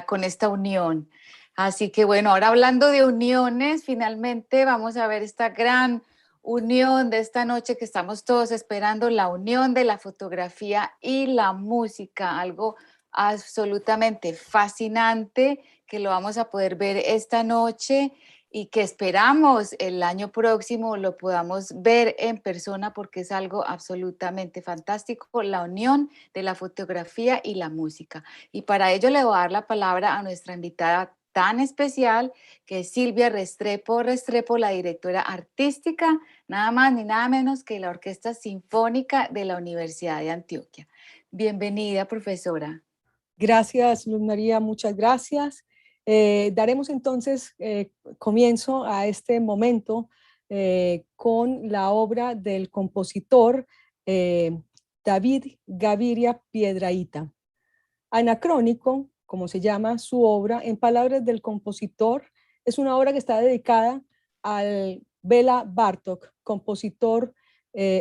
A: con esta unión. Así que bueno, ahora hablando de uniones, finalmente vamos a ver esta gran unión de esta noche que estamos todos esperando, la unión de la fotografía y la música, algo absolutamente fascinante que lo vamos a poder ver esta noche y que esperamos el año próximo lo podamos ver en persona porque es algo absolutamente fantástico, la unión de la fotografía y la música. Y para ello le voy a dar la palabra a nuestra invitada tan especial, que es Silvia Restrepo, la directora artística, nada más ni nada menos que la Orquesta Sinfónica de la Universidad de Antioquia. Bienvenida, profesora.
D: Gracias, Luz María, muchas gracias. Daremos entonces comienzo a este momento con la obra del compositor David Gaviria Piedrahita. Anacrónico, como se llama su obra, en palabras del compositor, es una obra que está dedicada al Béla Bartók, compositor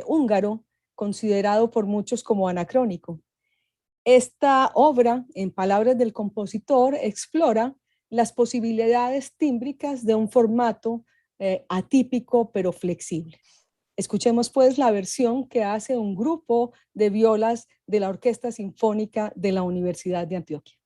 D: húngaro, considerado por muchos como anacrónico. Esta obra, en palabras del compositor, explora las posibilidades tímbricas de un formato atípico pero flexible. Escuchemos pues la versión que hace un grupo de violas de la Orquesta Sinfónica de la Universidad de Antioquia.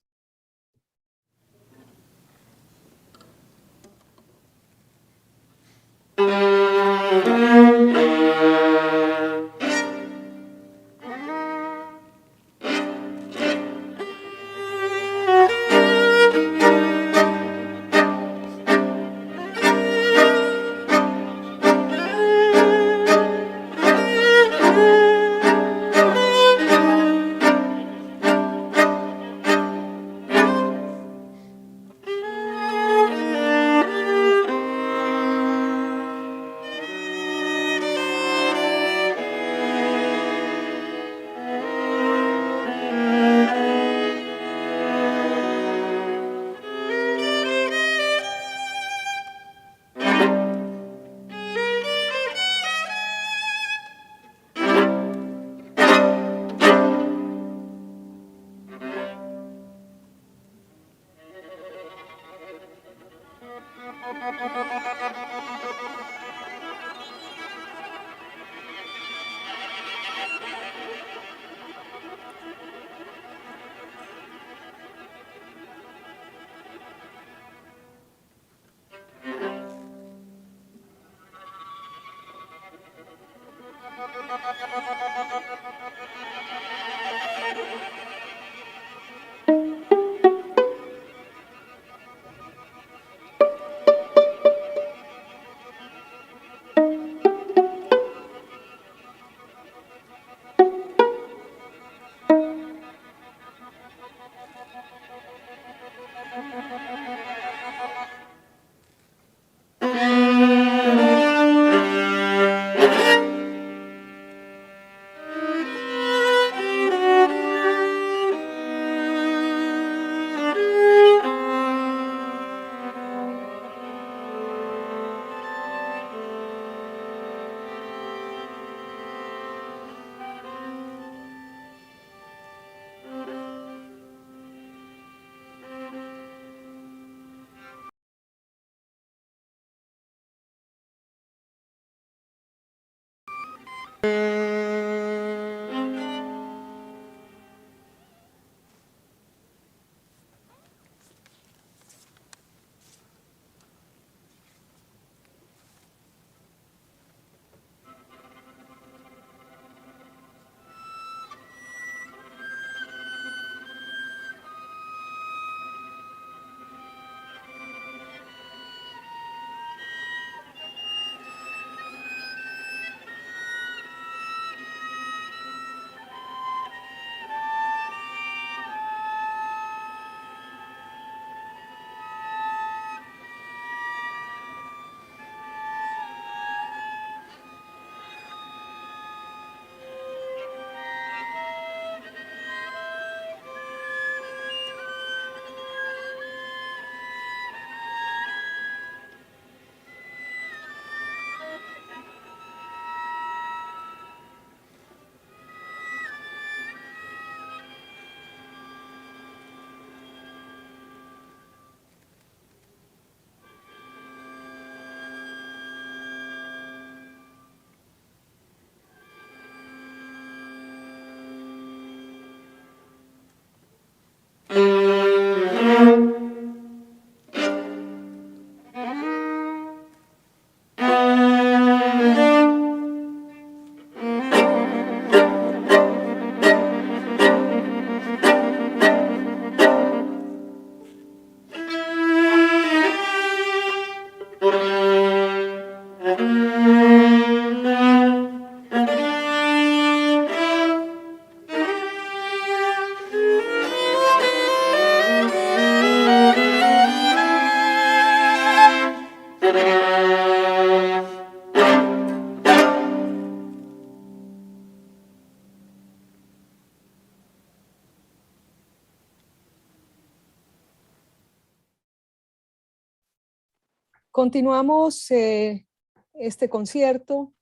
D: Continuamos este concierto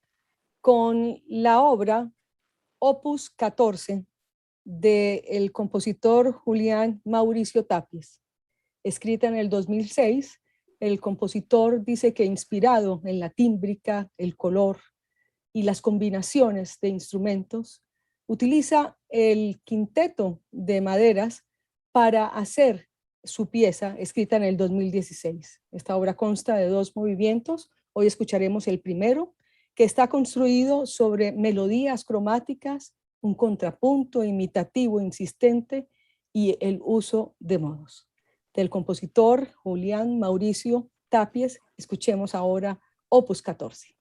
D: con la obra Opus 14 del compositor Julián Mauricio Tapies. Escrita en el 2006, el compositor dice que inspirado en la tímbrica, el color y las combinaciones de instrumentos, utiliza el quinteto de maderas para hacer su pieza escrita en el 2016. Esta obra consta de 2 movimientos. Hoy escucharemos el primero, que está construido sobre melodías cromáticas, un contrapunto imitativo insistente y el uso de modos. Del compositor Julián Mauricio Tapies, escuchemos ahora Opus 14.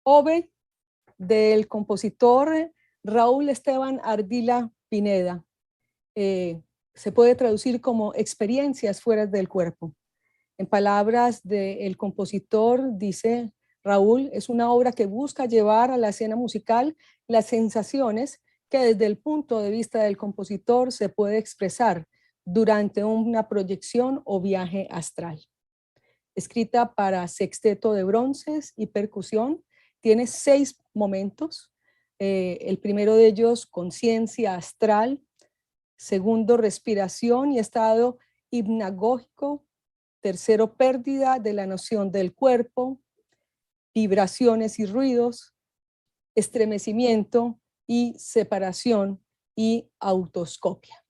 D: OVE del compositor Raúl Esteban Ardila Pineda. Se puede traducir como experiencias fuera del cuerpo. En palabras del compositor, dice Raúl, es una obra que busca llevar a la escena musical las sensaciones que desde el punto de vista del compositor se puede expresar durante una proyección o viaje astral. Escrita para sexteto de bronces y percusión, tiene 6 momentos. El primero de ellos, conciencia astral. Segundo, respiración y estado hipnagógico. Tercero, pérdida de la noción del cuerpo. Vibraciones y ruidos. Estremecimiento y separación y autoscopia.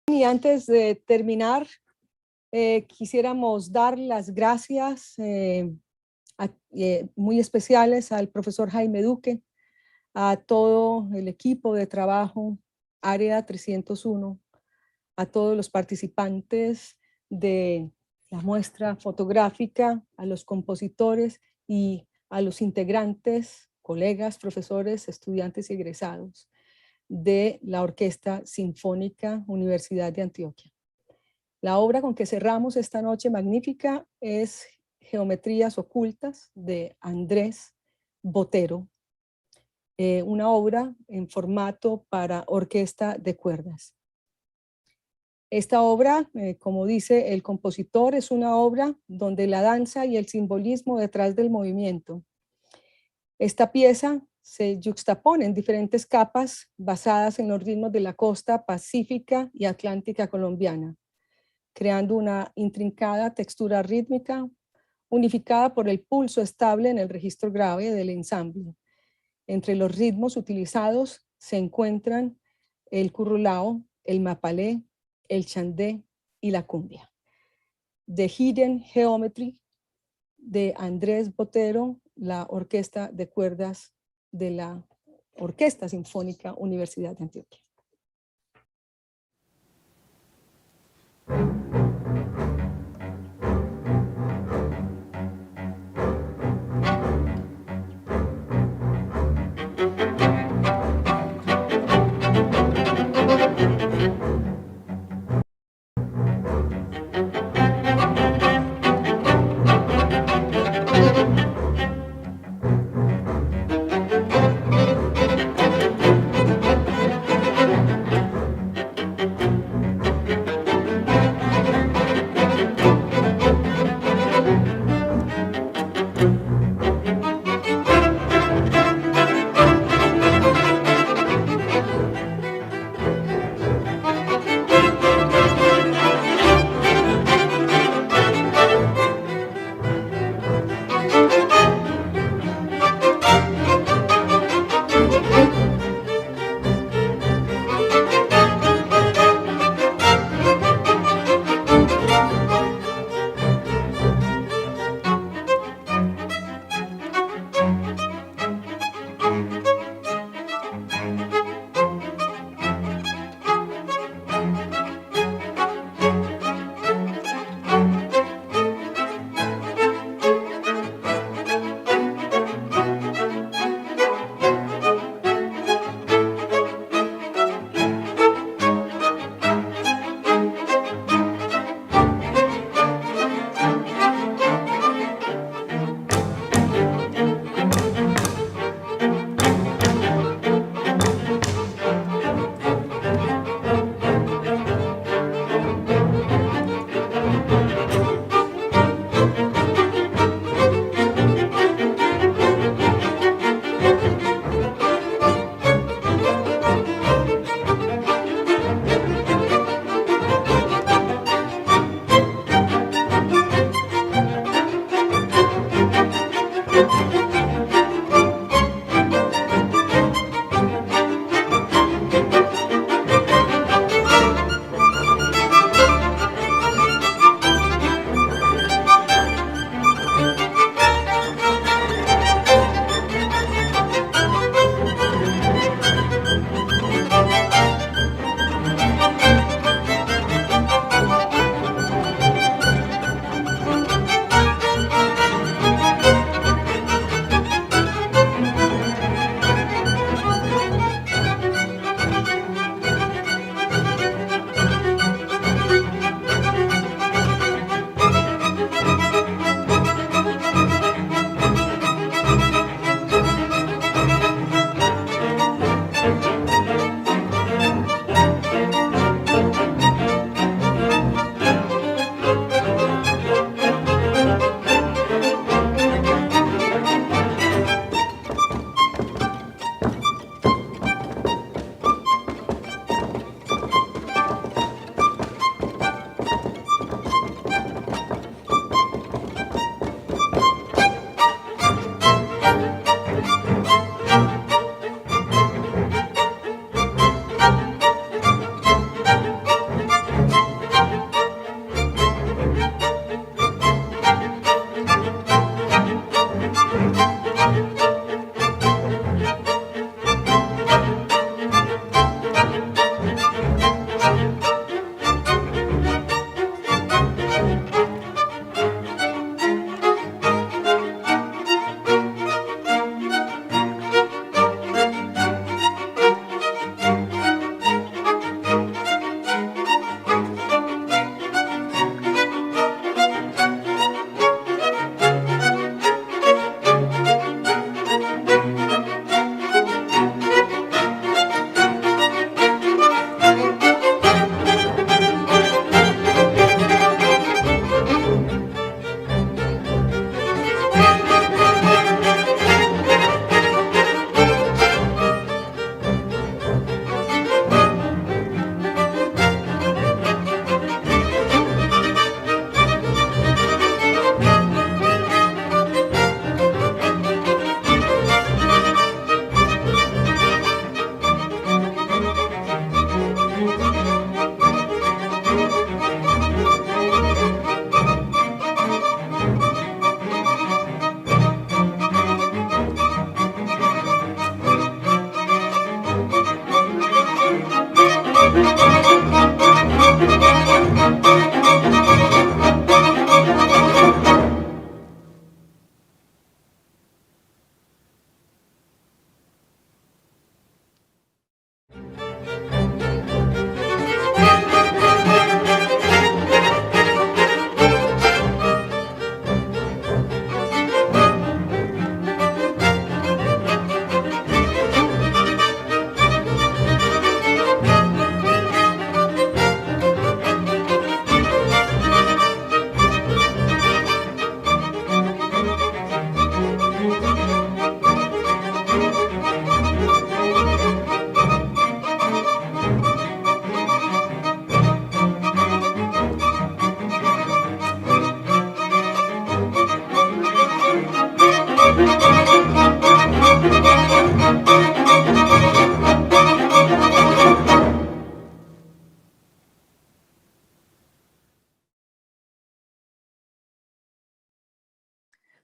D: Y antes de terminar, quisiéramos dar las gracias muy especiales al profesor Jaime Duque, a todo el equipo de trabajo, Área 301, a todos los participantes de la muestra fotográfica, a los compositores y a los integrantes, colegas, profesores, estudiantes y egresados de la Orquesta Sinfónica Universidad de Antioquia. La obra con que cerramos esta noche magnífica es Geometrías Ocultas de Andrés Botero, una obra en formato para orquesta de cuerdas. Esta obra, como dice el compositor, es una obra donde la danza y el simbolismo detrás del movimiento. Esta pieza se yuxtapone en diferentes capas basadas en los ritmos de la costa pacífica y atlántica colombiana, creando una intrincada textura rítmica unificada por el pulso estable en el registro grave del ensamble. Entre los ritmos utilizados se encuentran el currulao, el mapalé, el chandé y la cumbia. The Hidden Geometry de Andrés Botero, la orquesta de cuerdas de la Orquesta Sinfónica Universidad de Antioquia.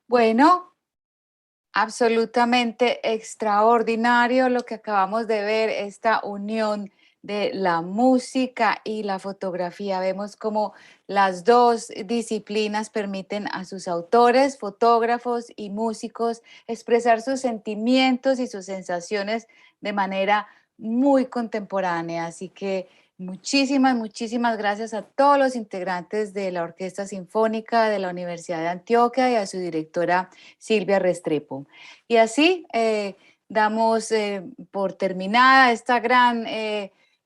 A: Bueno, absolutamente extraordinario lo que acabamos de ver, esta unión de la música y la fotografía. Vemos cómo las dos disciplinas permiten a sus autores, fotógrafos y músicos expresar sus sentimientos y sus sensaciones de manera muy contemporánea. Así que muchísimas gracias a todos los integrantes de la Orquesta Sinfónica de la Universidad de Antioquia y a su directora Silvia Restrepo. Y así damos por terminada esta gran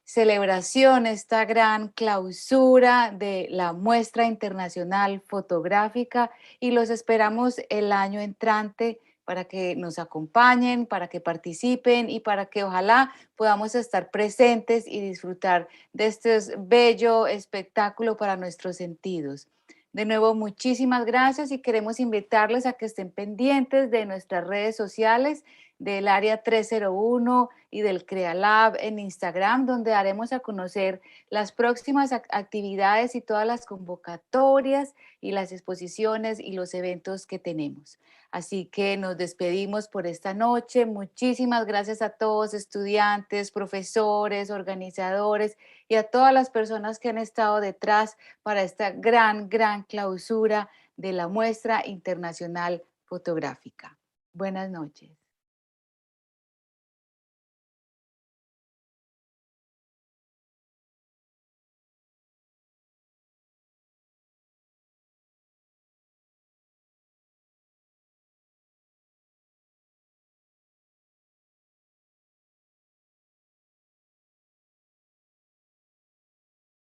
A: celebración, esta gran clausura de la muestra internacional fotográfica y los esperamos el año entrante para que nos acompañen, para que participen y para que ojalá podamos estar presentes y disfrutar de este bello espectáculo para nuestros sentidos. De nuevo, muchísimas gracias y queremos invitarles a que estén pendientes de nuestras redes sociales del área 301 y del CreaLab en Instagram, donde daremos a conocer las próximas actividades y todas las convocatorias y las exposiciones y los eventos que tenemos. Así que nos despedimos por esta noche. Muchísimas gracias a todos, estudiantes, profesores, organizadores y a todas las personas que han estado detrás para esta gran clausura de la muestra internacional fotográfica. Buenas noches.